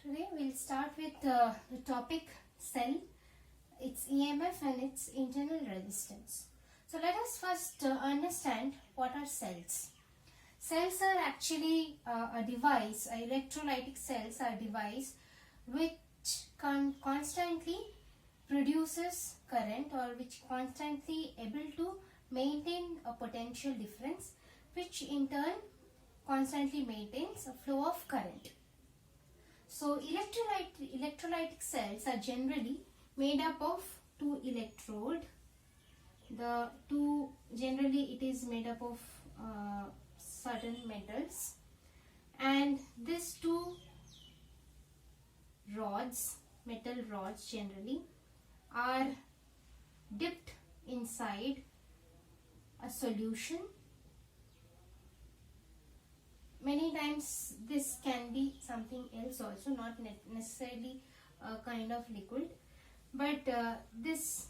Today we'll start with the topic cell, its EMF and its internal resistance. So let us first understand what are cells. Cells are actually a device, electrolytic cells are a device which constantly produces current or which constantly able to maintain a potential difference, which in turn constantly maintains a flow of current. So electrolytic cells are generally made up of two electrodes. The two, generally it is made up of certain metals, and these two rods, metal rods generally, are dipped inside a solution. Many times this can be something else also, not necessarily a kind of liquid, but this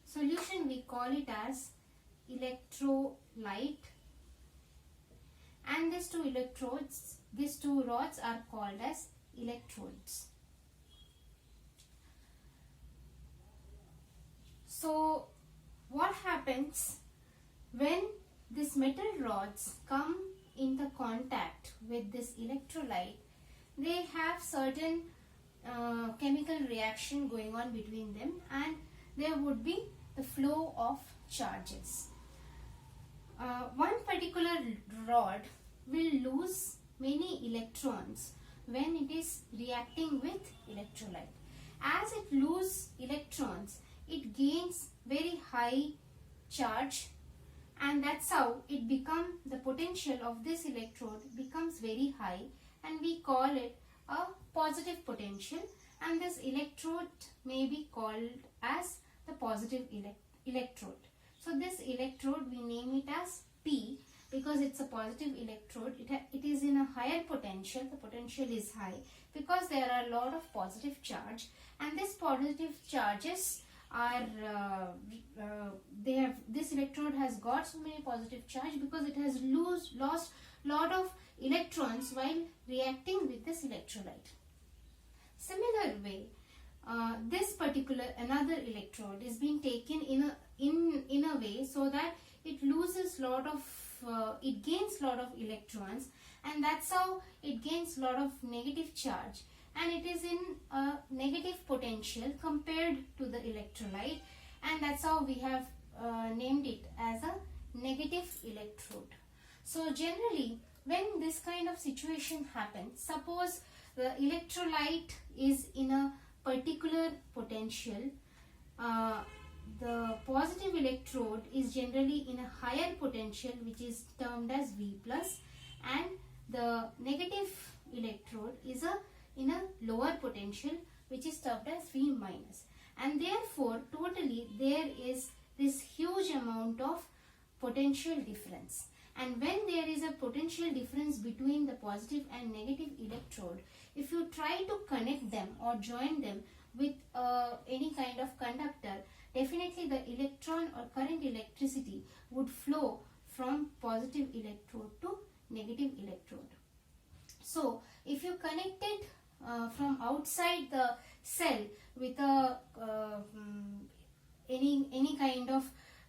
solution we call it as electrolyte, and these two rods are called as electrodes. So what happens when these metal rods come in the contact with this electrolyte? They have certain chemical reaction going on between them, and there would be the flow of charges. One particular rod will lose many electrons when it is reacting with electrolyte. As it loses electrons, it gains very high charge, and that's how it becomes, the potential of this electrode becomes very high, and we call it a positive potential, and this electrode may be called as the positive electrode. So this electrode, we name it as P because it's a positive electrode. It is in a higher potential. The potential is high because there are a lot of positive charge, and these positive charges are this electrode has got so many positive charge because it has lost lot of electrons while reacting with this electrolyte. Similar way, this particular another electrode is being taken in a way so that it loses lot of it gains lot of electrons, and that's how it gains lot of negative charge, and it is in a negative potential compared to the electrolyte, and that's how we have named it as a negative electrode. So generally, when this kind of situation happens, suppose the electrolyte is in a particular potential, the positive electrode is generally in a higher potential, which is termed as V plus, and the negative electrode is in a lower potential, which is termed as V minus, and therefore totally there is this huge amount of potential difference. And when there is a potential difference between the positive and negative electrode, if you try to connect them or join them with any kind of conductor, definitely the electron or current electricity would flow from positive electrode to negative electrode. So if you connect it from outside the cell with a any kind of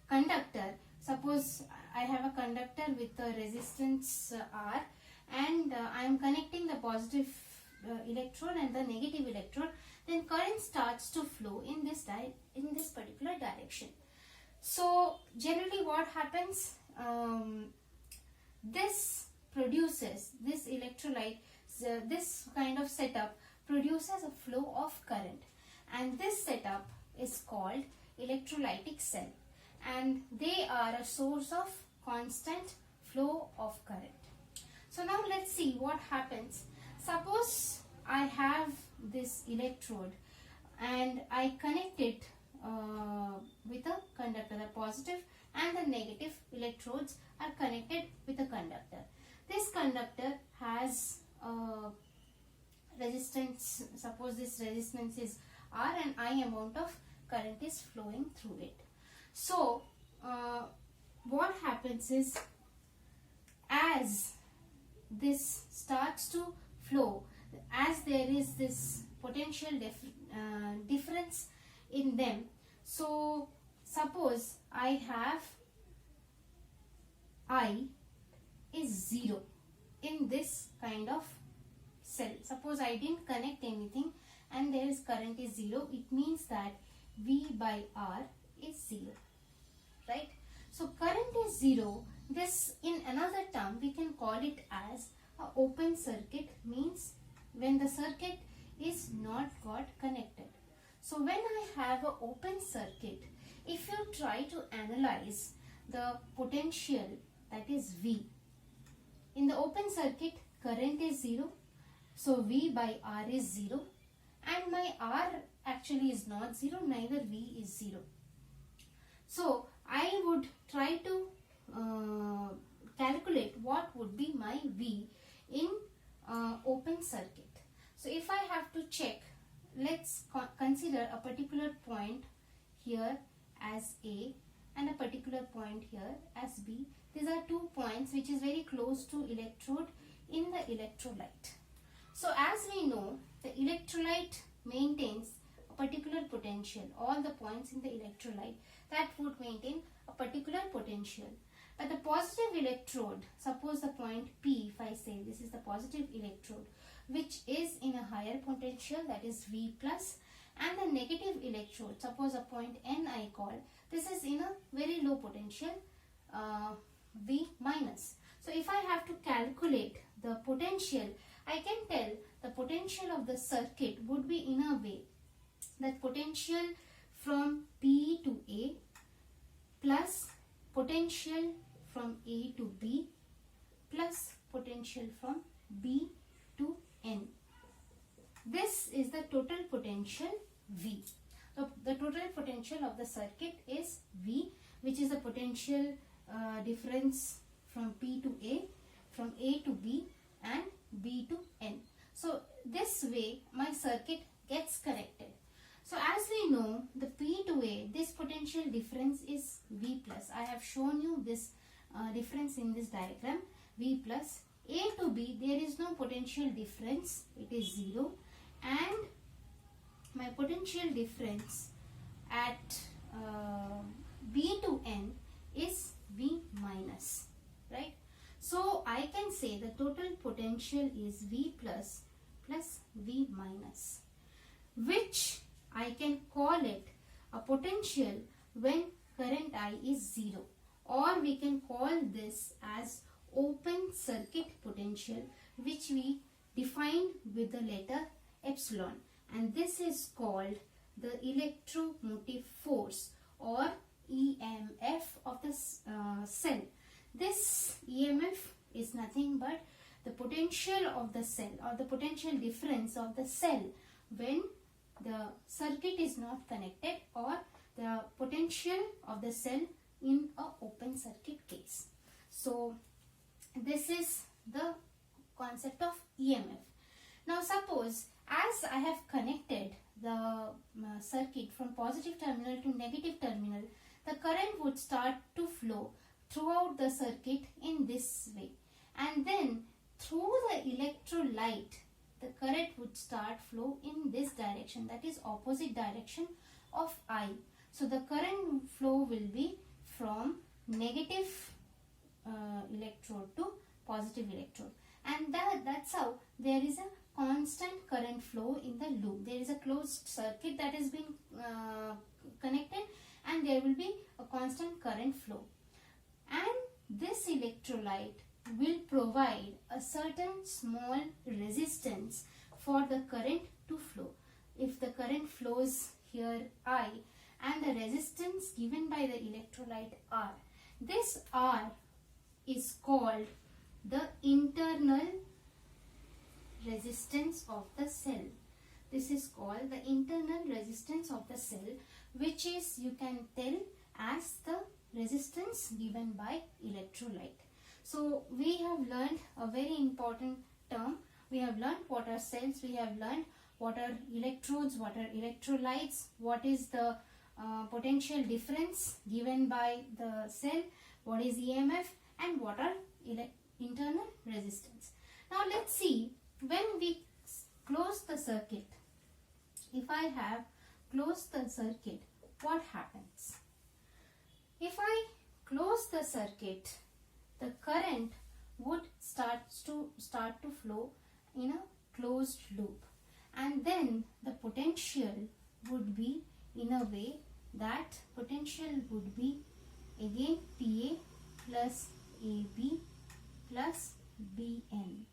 conductor, suppose I have a conductor with a resistance R, and I am connecting the positive electrode and the negative electrode, then current starts to flow in this particular direction. So generally what happens, this electrolyte, this kind of setup produces a flow of current, and this setup is called electrolytic cell, and they are a source of constant flow of current. So now let's see what happens. Suppose I have this electrode and I connect it with a conductor. The positive and the negative electrodes are connected with a conductor. This conductor has resistance. Suppose this resistance is R, and I amount of current is flowing through it. So what happens is, as this starts to flow, as there is this potential difference in them. So suppose I have I is 0 in this kind of cell. Suppose I didn't connect anything and there is current is 0. It means that V by R is 0, right? So current is 0. This, in another term, we can call it as a open circuit, means when the circuit is not got connected. So when I have an open circuit, if you try to analyze the potential, that is V. In the open circuit, current is 0. So V by R is 0. And my R actually is not 0, neither V is 0. So I would try to calculate what would be my V in open circuit. So if I have to check, let's consider a particular point here as A and a particular point here as B. These are 2 points which is very close to electrode in the electrolyte. So as we know, the electrolyte maintains a particular potential. All the points in the electrolyte that would maintain a particular potential. But the positive electrode, suppose the point P, if I say this is the positive electrode, which is in a higher potential, that is V plus, and the negative electrode, suppose a point N I call, this is in a very low potential, V minus. So if I have to calculate the potential, I can tell the potential of the circuit would be in a way that potential from P to A plus potential from A to B plus potential from B to N. This is the total potential V. So the total potential of the circuit is V, which is the potential difference from P to A, from A to B and B to N. So this way my circuit gets connected. So as we know, the P to A, this potential difference is V plus. I have shown you this difference in this diagram, V plus. A to B, there is no potential difference, it is 0, and my potential difference at B to N is V minus, right? So I can say the total potential is V plus plus V minus, which I can call it a potential when current I is 0, or we can call this as open circuit potential, which we define with the letter epsilon, and this is called the electromotive force or EMF of the cell. This EMF is nothing but the potential of the cell or the potential difference of the cell when the circuit is not connected, or the potential of the cell in a open circuit case. So this is the concept of EMF. Now suppose as I have connected the circuit from positive terminal to negative terminal, the current would start to flow throughout the circuit in this way, and then through the electrolyte the current would start flow in this direction, that is opposite direction of I. So the current flow will be from negative electrode to positive electrode, and that's how there is a constant current flow in the loop. There is a closed circuit that has been connected, and there will be a constant current flow, and this electrolyte will provide a certain small resistance for the current to flow. If the current flows here I, and the resistance given by the electrolyte R, this R is called the internal resistance of the cell. This is called the internal resistance of the cell, which is, you can tell, as the resistance given by electrolyte. So we have learned a very important term. We have learned what are cells, we have learned what are electrodes, what are electrolytes, what is the potential difference given by the cell, what is EMF, and what are internal resistance. Now let's see, when we close the circuit, if I have closed the circuit, what happens? If I close the circuit, the current would start to flow in a closed loop, and then the potential would be in a way that potential would be again PA plus AB plus BN,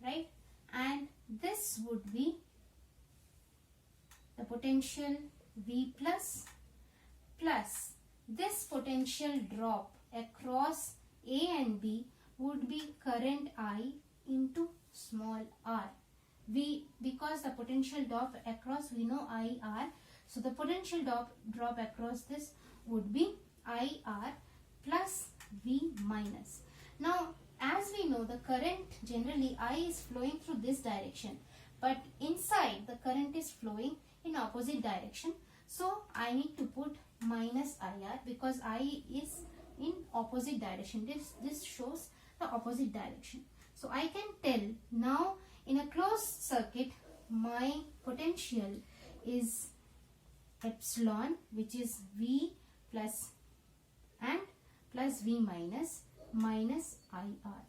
right? And this would be the potential V plus this potential drop across A and B would be current I into small r. V, because the potential drop across, we know IR, so the potential drop across this would be IR plus V minus. Now, as we know, the current generally I is flowing through this direction, but inside the current is flowing in opposite direction. So I need to put minus IR because I is in opposite direction. This shows the opposite direction. So I can tell now in a closed circuit my potential is epsilon, which is V plus and plus V minus IR.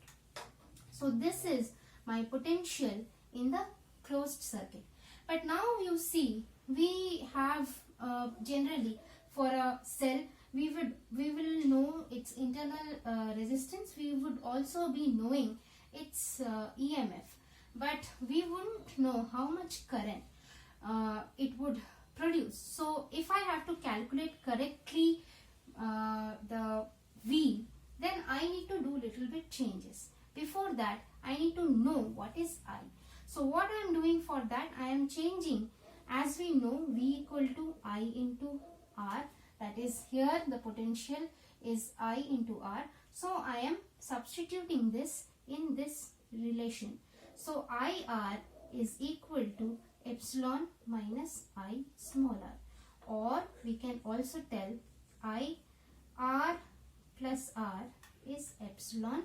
So this is my potential in the closed circuit. But now you see, we have generally for a cell, we will know its internal resistance. We would also be knowing its EMF, but we wouldn't know how much current it would produce. So if I have to calculate correctly the V, then I need to do little bit changes. Before that, I need to know what is I. So what I am doing for that, I am changing, as we know, V equal to I into R. That is, here the potential is I into R. So I am substituting this in this relation. So IR is equal to epsilon minus I small r. Or we can also tell IR plus R is epsilon,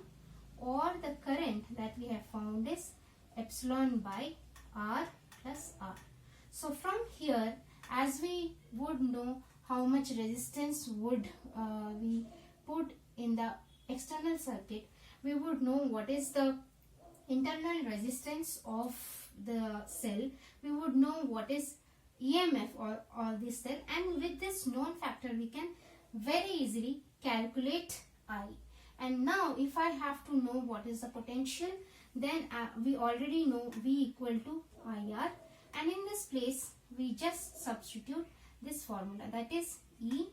or the current that we have found is epsilon by R plus R. So from here, as we would know how much resistance would we put in the external circuit, we would know what is the internal resistance of the cell, we would know what is EMF or this cell, and with this known factor we can very easily calculate I. And now if I have to know what is the potential, then we already know V equal to IR, and in this place we just substitute this formula, that is E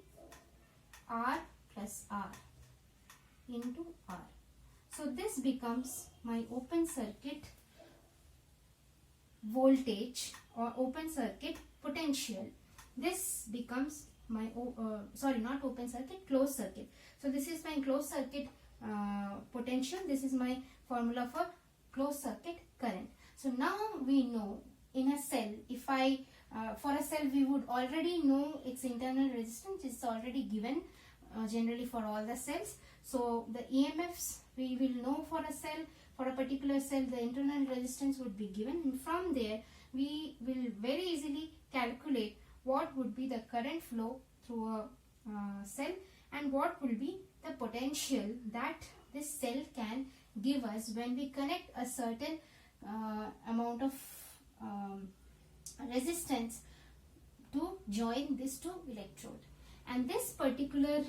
R plus R into R. So this becomes my open circuit voltage or open circuit potential. This becomes my not open circuit, closed circuit. So this is my closed circuit potential. This is my formula for closed circuit current. So now we know in a cell, if I for a cell we would already know its internal resistance. It's already given generally for all the cells. So the EMFs we will know for a cell. For a particular cell, the internal resistance would be given, and from there we will very easily calculate what would be the current flow through a cell and what will be the potential that this cell can give us when we connect a certain amount of resistance to join this two electrode. And this particular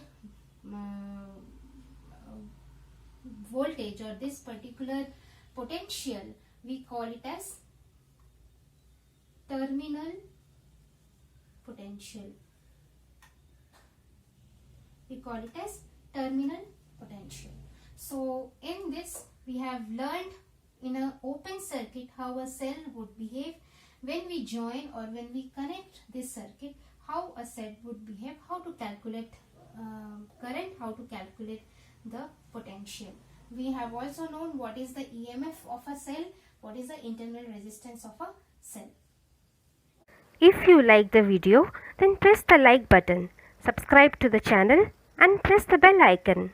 voltage or this particular potential, we call it as terminal potential. We call it as terminal potential. So in this we have learned in an open circuit how a cell would behave when we join or when we connect this circuit, how a cell would behave, how to calculate current, how to calculate the potential. We have also known what is the EMF of a cell, what is the internal resistance of a cell. If you like the video, then press the like button, subscribe to the channel and press the bell icon.